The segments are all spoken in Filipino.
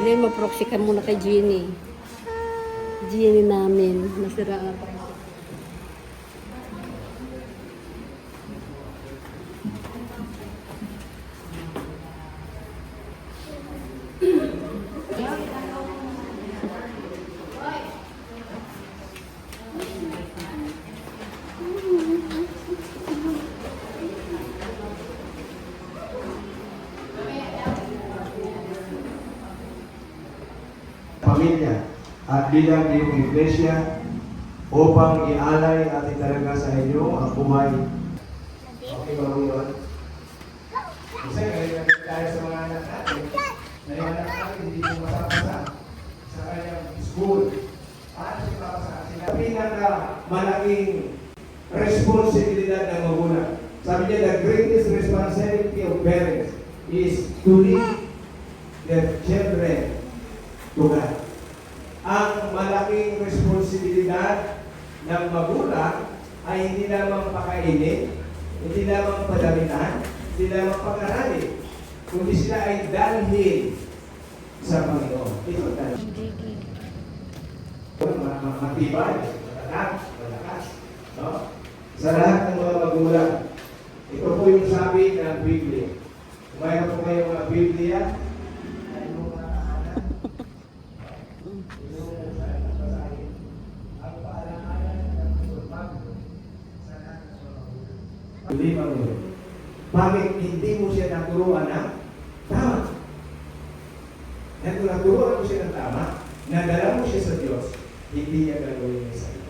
Dali, ma-proxy ka muna kay Jenny. Jenny namin. Nasiraan. Pamilya at bilang iyong iglesia upang ialay at italaga sa inyo ang buhay. Okay ba yun? Kasi ngayon tayo sa mga anak natin, na yung anak natin hindi mo masapasa sa kanyang school. Paano siya papasa? Sila pinaka malaking responsibilidad ng magulang. Sabi niya, the greatest responsibility of parents is to lead their children to God. Ang malaking responsibilidad ng magulang ay hindi lamang pakainin, hindi lamang padamitan, hindi lamang pag-aralin, kundi sila ay dalhin sa Panginoon. Ito tayo. Matibay, malakas. No? Sa lahat ng mga magulang, ito po yung sabi ng Biblia. Kung mayroon po kayong mga Biblia, limang yun. Bakit hindi mo siya naturuan ng tama? Naturuan mo siya ng tama, nadala mo siya sa Diyos, hindi niya gagawin niya sa iyo.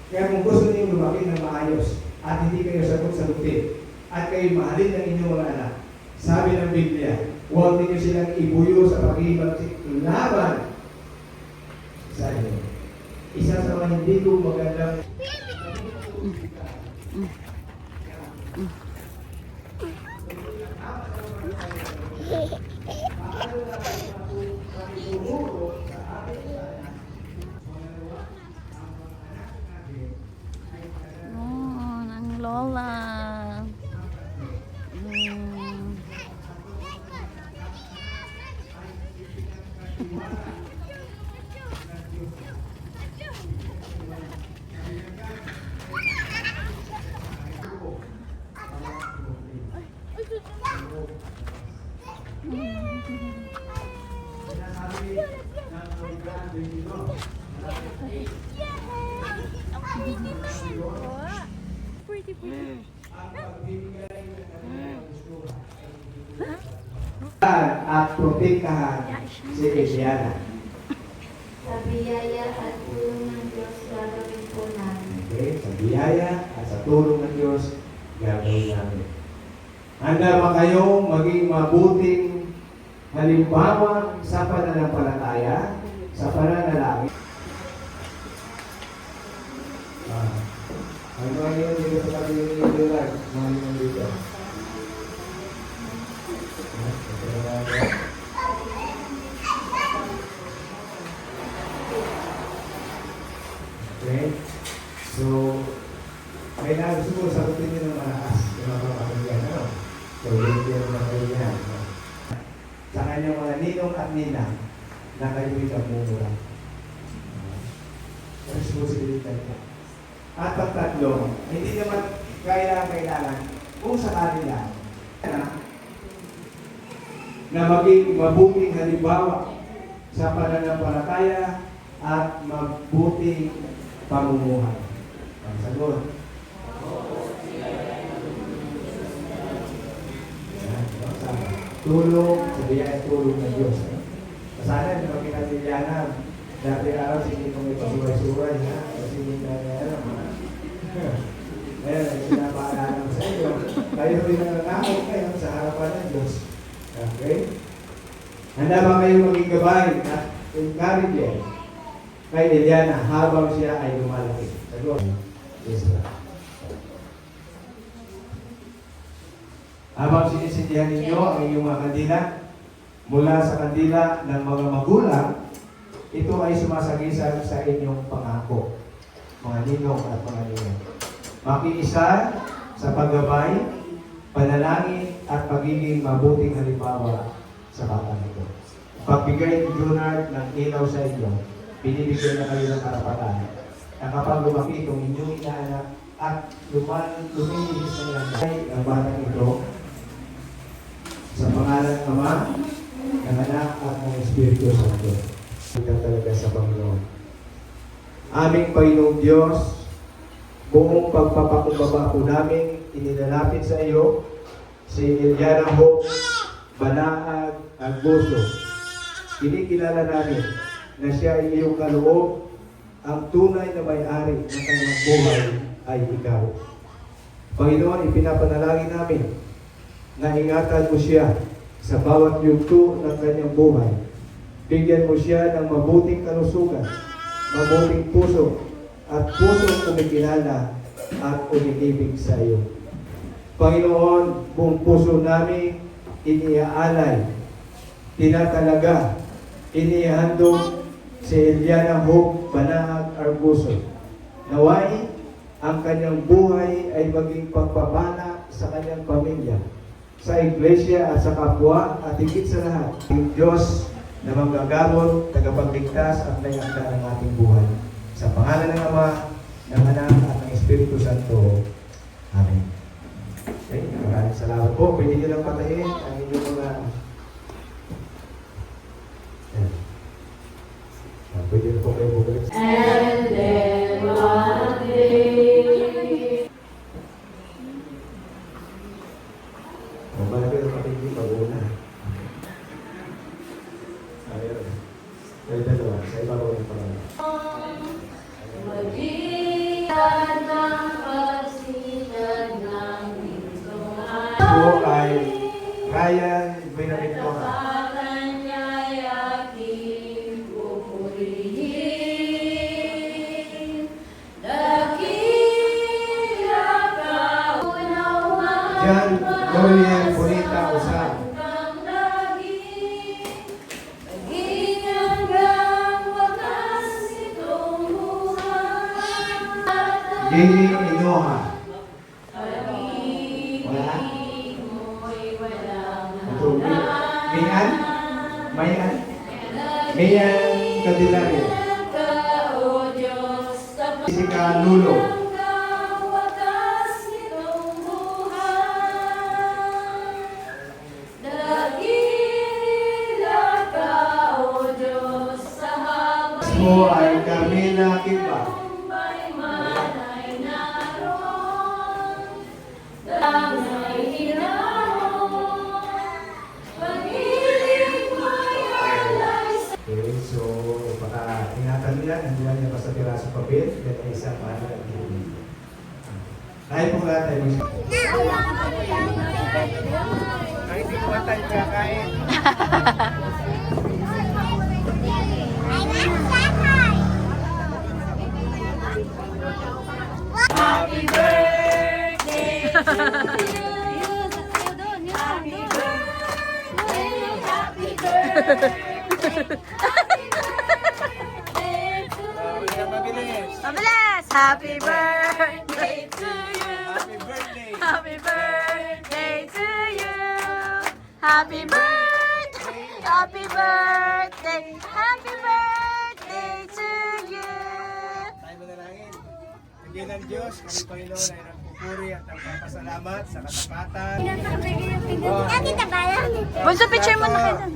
Kaya kung gusto niyo lumaki ng maayos at hindi kayo sagot-sagutin at kayo mahalin ng inyong mga anak, sabi ng Biblia, huwag niyo silang ibuyo sa pag-ibig laban sa inyo. Isa sa mga hindi ko magandang Ang lola. at protektahan si Eliana. Sa biyaya at tulong ng Diyos, gagawin po namin. Okay? Sa biyaya at sa tulong ng Diyos, gagawin namin. Handa ba kayong maging mabuting halimbawa sa pananampalataya, sa pananalangin? Ano ba yun dito sa pagiging lugar? Mga yun dito. Okay? So, kailangan gusto ko sagutin nyo ng malakas. Yung mga kapatid, ano? So, hindi yung mga kailangan. Sa kanyang mga ninong at ninang na kayo ikamumura. Responsibility po. At pagtatlo, hindi naman kailangan kung sakali lang na maging mabuting halimbawa sa pananampalataya at mabuting pamumuhay. Ang sagot. Tulong, sabihin ay tulong ng Diyos. Sana, hindi makita si Liana, dati araw, sige kung may pasuray-suray, ha? Kasi hindi na alam, ha? Ngayon, sinapaalala ko sa inyo, kayo rin ang nakakot kayo sa harapan ng Diyos. Okay? Handa ba kayo maging gabay at encourage kay Eliana habang siya ay lumalaki? Sagot. Yes, sir. Habang sinisindihan ninyo ang inyong mga kandila, mula sa kandila ng mga magulang, ito ay sumasagisag sa inyong pangako, mga ninong at mga ninong. Makiisa sa paggabay, panalangin at pagiging mabuting halimbawa sa bata nito. pagbigay ni Junard ng ilaw sa inyo, binibigyan na kayo ng karapatan na kapag lumaki itong inyong inaanak at lumilinis na yan ay ang batang ito sa pangalan ng Ama, ng Anak at ng Espiritu Santo. Ito talaga sa Panginoon. Aming Panginoong Diyos, buong pagpapakumbaba po namin, inilalapit sa iyo si Eliana Hope Banaag Agboso. Kinikilala namin na siya ay iyong kaloob, ang tunay na may-ari ng kanyang buhay ay ikaw. Panginoon, ipinapanalangin namin na ingatan mo siya sa bawat yugto ng kanyang buhay. Bigyan mo siya ng mabuting kalusugan, mabuting puso, at pusong kumikilala at umiibig sa iyo. Panginoon, buong puso namin iniaalay, tinatalaga, inihandog si Eliana Hope Banaag Arbuso. Naway, ang kanyang buhay ay maging pagpapala sa kanyang pamilya, sa iglesia at sa kapwa, at higit sa lahat, ang Diyos na manggagamot, tagapagligtas at layakda ng ating buhay. Sa pangalan ng Ama, ng Anak at ng Espiritu Santo. Amen. Okay, maraming salamat po. Pwede nyo lang patayin ang inyong mga... Ayan. Pwede na po kayo bumalik. And then one day. Malaki ang patigil pag-una. Ayun. Kayo dalawa, sa iba ko yung pangalan. Magitan ng pagsitan ng lingkungan. Po ay Ryan Benaventona. Kapatan niya'y aking pupurihin. Dakila ka, unawang Jan Dorian Bonita Usal. ang lagi. Naging hanggang wakas itong buhay. Jenny Inoha. Wala? Ito, Mayan? Mayan? Mayan Candelario. Jessica Lulo. Po ay Carmela Kimba. Okay, so baka ingatan nyo yan, hindi lang yan basta piraso papel, yan ay isang mahal at hindi. Dahil po lahat ay mag- Kahit hindi ko tayo kakain. Happy birthday to you. Happy birthday, happy birthday. Happy birthday to you. Mabilis! Happy birthday to you! Happy birthday to you! Happy birthday! Happy birthday! Happy birthday to you! Tayo manalangin. Bigyan ng Diyos, kami Panginoon ay nagpupuri at nagpapasalamat sa katapatan. Bunso, picture mo na kayo dun.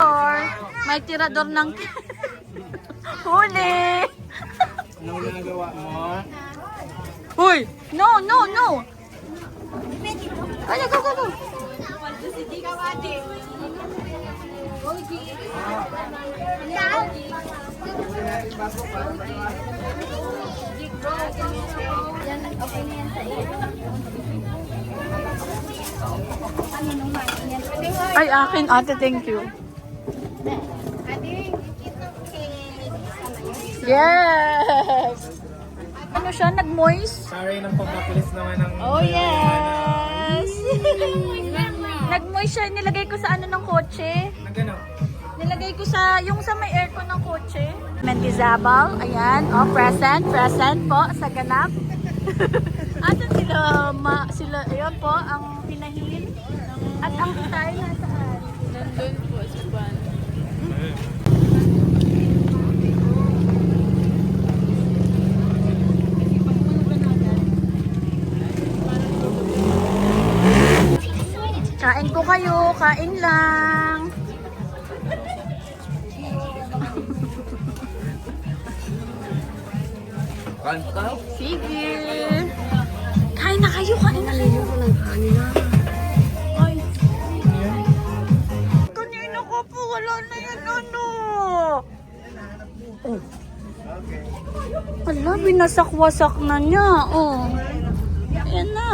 Or, may tirador ng... Huli! Anong nagawa mo? Uy! No, no, no! Kaya, go, go, go! Ay, akin, ate, thank you. Yes! Ano siya, nag-moist? Sorry ng pagkapulis naman ng... Oh, yes! Nag-moist siya, nilagay ko sa ano ng kotse. Nagano? Nilagay ko sa, yung sa may aircon ng kotse. Mentizabal, ayan. Oh, present po sa ganap. Ato sila, ayun po, ang pinahin. At ang style nasaan? Nandun po sa van. Kain po kayo. Kain lang. Sige. Kain na kayo. Kain na kayo. Ay. Kanina ko po. Wala na yan. Ano? Oh. Okay. Ala, binasak-wasak na niya. Oh. Ayan na.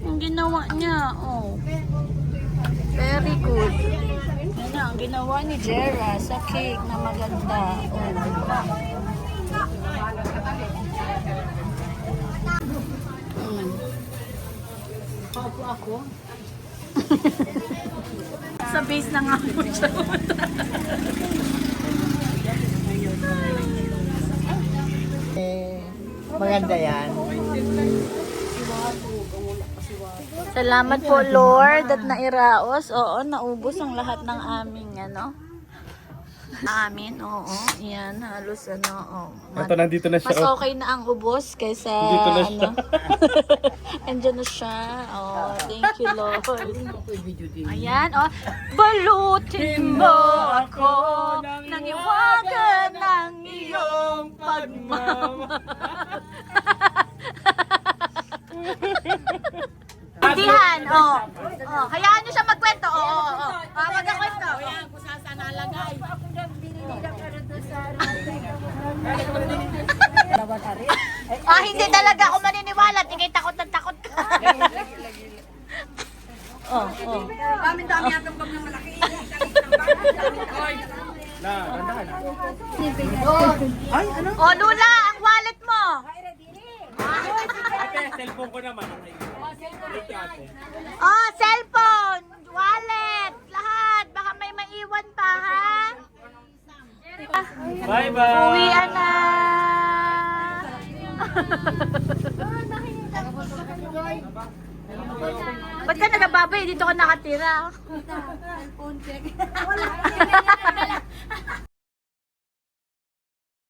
Ang ginawa niya. Oh. Very good. Ayan na, ang ginawa ni Jera sa cake na maganda. Papo ako. Sa base na nga po siya. Maganda yan. Salamat po, Lord, at nairaos. Oo, naubos ang lahat ng aming, ano. Amin, oo. Yan, halos, ano, oh. Ito, nandito na siya. Mas okay na ang ubos kaysa, Nandito na siya. ano. Andiyan na siya. Oh, thank you, Lord. Ayan, oh. Balutin mo ako ng iwagan ng iyong pagmamahal. Tindihan, oh. Oh, hayaan niyo siya magkwento. Oh. Magkakwento. Ayan, kung saan saan nalagay. Hindi talaga ako maniniwala. Tingay takot ng takot ka. Oh. Dami-dami atong pag na malaki. Oh, Lula, ang wallet mo. Ate, cellphone ko naman. Oh, cellphone, wallet, lahat. Baka may maiwan pa, ha? Bye-bye! Uwian na. Ba't ka nagababay? Dito ka nakatira.